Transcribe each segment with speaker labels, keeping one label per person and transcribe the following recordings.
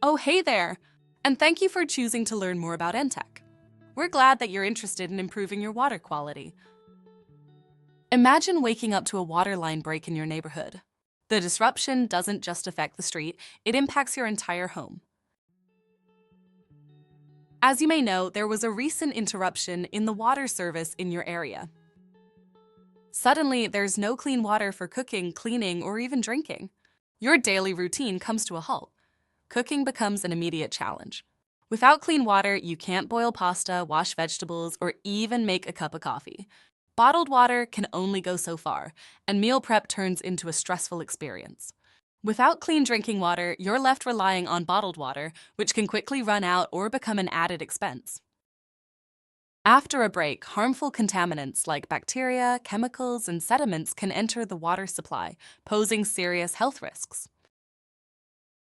Speaker 1: Oh, hey there! And thank you for choosing to learn more about NTech. We're glad that you're interested in improving your water quality. Imagine waking up to a water line break in your neighborhood. The disruption doesn't just affect the street, it impacts your entire home. As you may know, there was a recent interruption in the water service in your area. Suddenly, there's no clean water for cooking, cleaning, or even drinking. Your daily routine comes to a halt. Cooking becomes an immediate challenge. Without clean water, you can't boil pasta, wash vegetables, or even make a cup of coffee. Bottled water can only go so far, and meal prep turns into a stressful experience. Without clean drinking water, you're left relying on bottled water, which can quickly run out or become an added expense. After a break, harmful contaminants like bacteria, chemicals, and sediments can enter the water supply, posing serious health risks.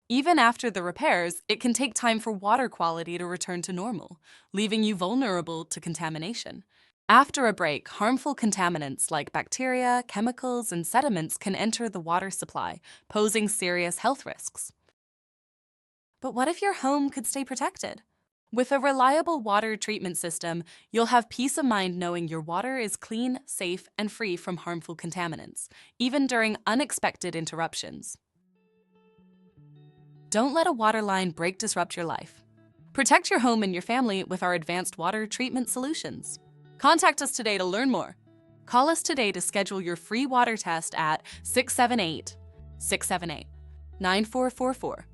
Speaker 1: Even after the repairs, it can take time for water quality to return to normal, leaving you vulnerable to contamination. After a break, harmful contaminants like bacteria, chemicals, and sediments can enter the water supply, posing serious health risks. But what if your home could stay protected? With a reliable water treatment system, you'll have peace of mind knowing your water is clean, safe, and free from harmful contaminants, even during unexpected interruptions. Don't let a water line break disrupt your life. Protect your home and your family with our advanced water treatment solutions. Contact us today to learn more. Call us today to schedule your free water test at 678 678 9444.